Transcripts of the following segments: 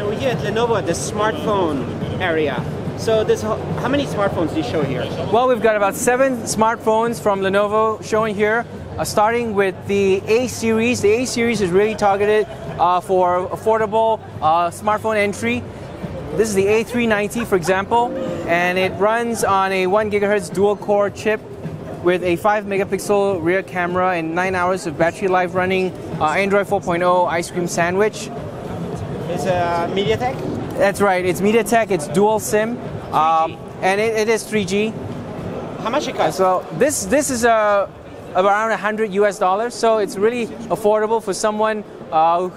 we're here at Lenovo at the smartphone area. So how many smartphones do you show here? Well, we've got about 7 smartphones from Lenovo showing here, starting with the A series. The A series is really targeted for affordable smartphone entry. This is the A390, for example, and it runs on a 1 GHz dual-core chip with a 5 megapixel rear camera and 9 hours of battery life running Android 4.0 ice cream sandwich. It's MediaTek? That's right, it's MediaTek, it's dual SIM, and it is 3G. How much it costs? So this is around $100 US, so it's really affordable for someone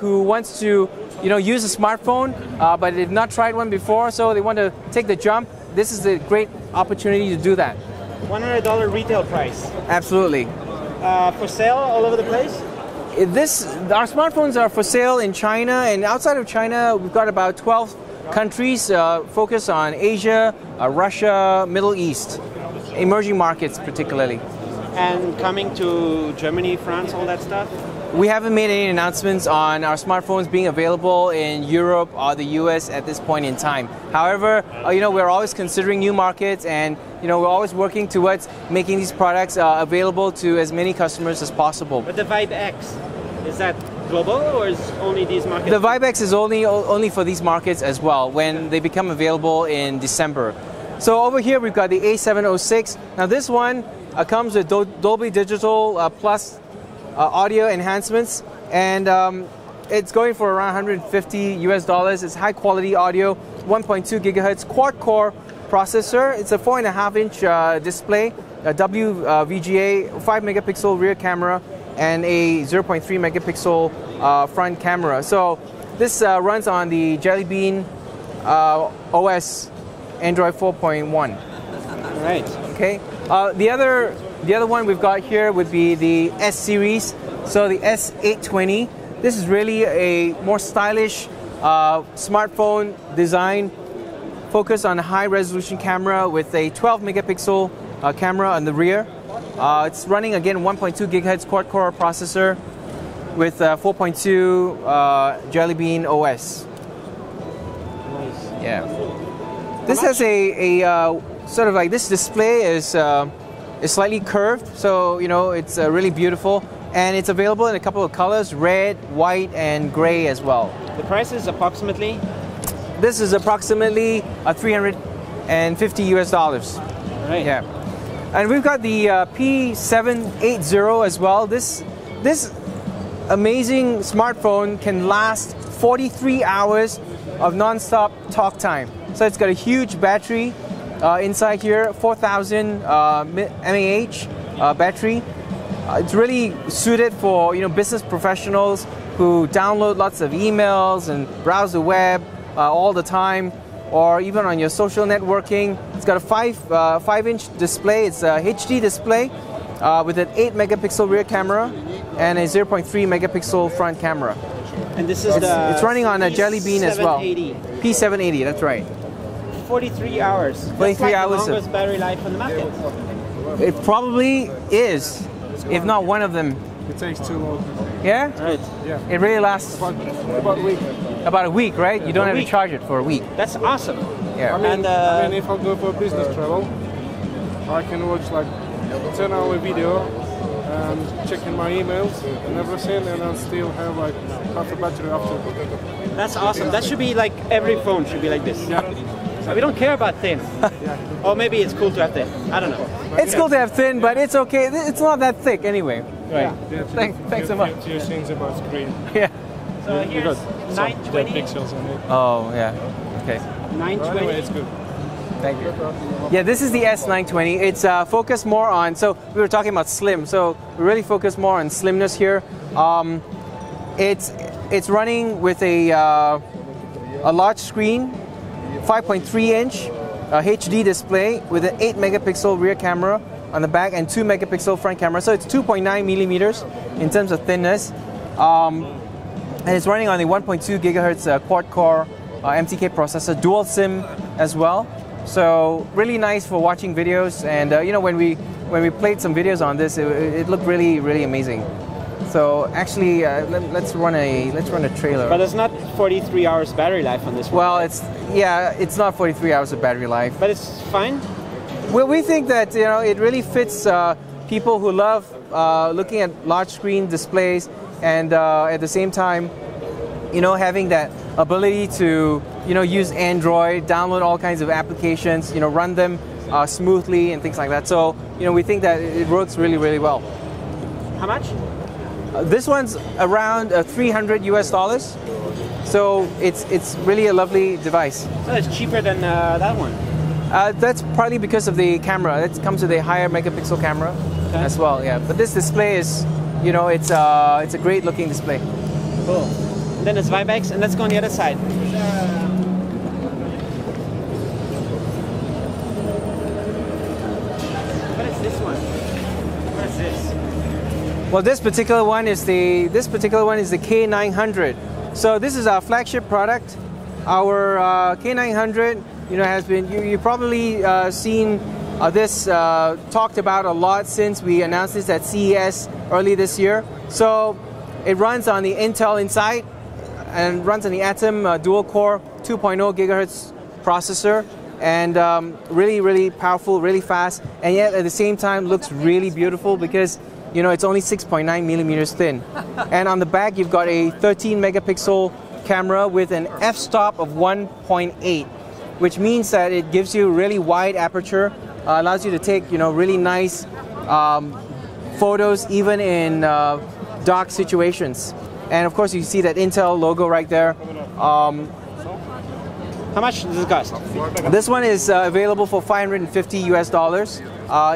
who wants to use a smartphone, but they've not tried one before, so they want to take the jump. This is a great opportunity to do that. $100 retail price. Absolutely. For sale all over the place? Our smartphones are for sale in China, and outside of China, we've got about 12 countries focused on Asia, Russia, Middle East, emerging markets particularly. And coming to Germany, France, all that stuff? We haven't made any announcements on our smartphones being available in Europe or the US at this point in time. However, we're always considering new markets, and we're always working towards making these products available to as many customers as possible. But the Vibe X, is that global or is only these markets? The Vibe X is only for these markets as well when they become available in December. So over here we've got the A706. Now this one comes with Dolby Digital Plus audio enhancements, and it's going for around $150 US. It's high quality audio, 1.2 gigahertz quad-core processor. It's a 4.5-inch display, a WVGA, 5 megapixel rear camera, and a 0.3 megapixel front camera. So this runs on the Jelly Bean OS Android 4.1. All right. Okay. The other one we've got here would be the S series. So the S820. This is really a more stylish smartphone design, focused on a high resolution camera with a 12 megapixel camera on the rear. It's running again 1.2 gigahertz quad-core processor with 4.2 Jelly Bean OS. Nice. Yeah. This has a sort of like, this display is slightly curved, so it's really beautiful, and it's available in a couple of colors: red, white, and gray as well. The price is approximately? This is approximately $350 US. Right. Yeah. And we've got the P780 as well. This amazing smartphone can last 43 hours of non-stop talk time. So it's got a huge battery inside here, 4,000 mAh battery. It's really suited for business professionals who download lots of emails and browse the web all the time, or even on your social networking. It's got a 5-inch display. It's a HD display with an 8 megapixel rear camera and a 0.3 megapixel front camera. And this is it's running on a Jelly Bean as well. P780, that's right. 43 hours. 43 hours. The longest battery life on the market. It probably is, if not one of them. It takes too long. Yeah? Right. Yeah. It really lasts about a week. About a week, right? You don't have to charge it for a week. That's awesome. Yeah. I mean, if I go for business travel, I can watch like a 10-hour video and checking my emails and everything, and I'll still have like half a battery after. That's awesome. That should be like every phone should be like this. Yeah. We don't care about thin. Or maybe it's cool to have thin. I don't know. It's cool to have thin, but it's okay. It's not that thick anyway. Right. Yeah, Thanks so much. Few things about screen. Yeah. So here's The 920. pixels on it. Oh, yeah. Okay. 920. Anyway, it's good. Thank you. Yeah, this is the S920. It's focused more on, so we were talking about slim, so we really focus more on slimness here. It's running with a large screen, 5.3-inch HD display with an 8 megapixel rear camera on the back and 2 megapixel front camera. So it's 2.9 millimeters in terms of thinness. And it's running on the 1.2 gigahertz quad-core MTK processor, dual SIM as well. So really nice for watching videos. And when we played some videos on this, it looked really, really amazing. So actually, let's run a trailer. But it's not 43 hours battery life on this one. Well, it's not 43 hours of battery life. But it's fine. Well, we think that it really fits people who love looking at large screen displays and at the same time, having that ability to use Android, download all kinds of applications, run them smoothly and things like that. So we think that it works really, really well. How much? This one's around $300 US. So it's really a lovely device. So it's cheaper than that one. That's partly because of the camera. It comes with a higher megapixel camera as well. Yeah, but this display is, it's a great looking display. Cool. And then it's Vibex, and let's go on the other side. What is this one? What is this? Well, this particular one is the K900. So this is our flagship product. Our K900, has been you probably seen this talked about a lot since we announced this at CES early this year. So it runs on the Intel Inside and runs on the Atom dual-core 2.0 gigahertz processor, and really, really powerful, really fast, and yet at the same time looks really beautiful because it's only 6.9 millimeters thin. And on the back you've got a 13 megapixel camera with an f-stop of 1.8, which means that it gives you really wide aperture, allows you to take really nice photos even in dark situations. And of course you see that Intel logo right there. How much does it cost? This one is available for $550 US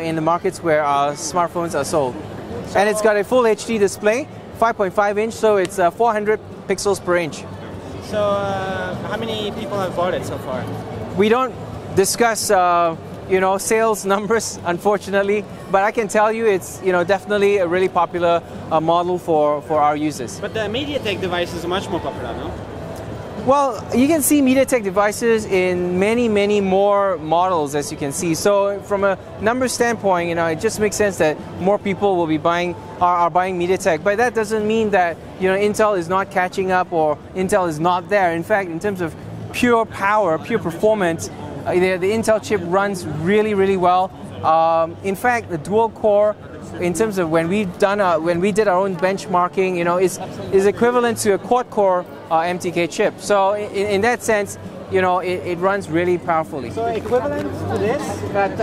in the markets where our smartphones are sold. And it's got a full HD display, 5.5 inch, so it's 400 pixels per inch. So how many people have bought it so far? We don't discuss sales numbers, unfortunately, but I can tell you it's definitely a really popular model for our users. But the MediaTek device is much more popular, no? Well, you can see MediaTek devices in many, many more models, as you can see. So from a number standpoint, it just makes sense that more people will be are buying MediaTek. But that doesn't mean that Intel is not catching up or Intel is not there. In fact, in terms of pure power, pure performance, the Intel chip runs really, really well. In fact, the dual core, in terms of when we did our own benchmarking, is equivalent to a quad core MTK chip. So in that sense, it runs really powerfully. So equivalent to this, but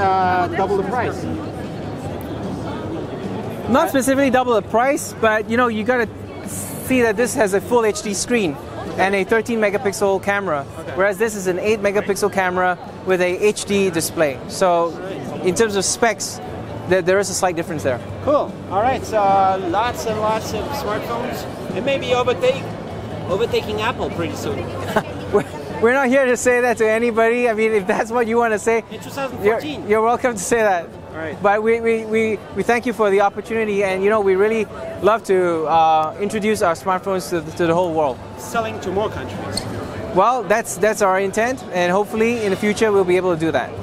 double the price. Not specifically double the price, but you got to see that this has a full HD screen and a 13 megapixel camera, whereas this is an 8 megapixel camera with a HD display. So in terms of specs, there is a slight difference there. Cool. All right. So lots and lots of smartphones, and maybe overtaking Apple pretty soon. We're not here to say that to anybody. I mean, if that's what you want to say, in 2014, you're welcome to say that. All right. But we thank you for the opportunity, and we really love to introduce our smartphones to the whole world. Selling to more countries. Well, that's our intent, and hopefully in the future we'll be able to do that.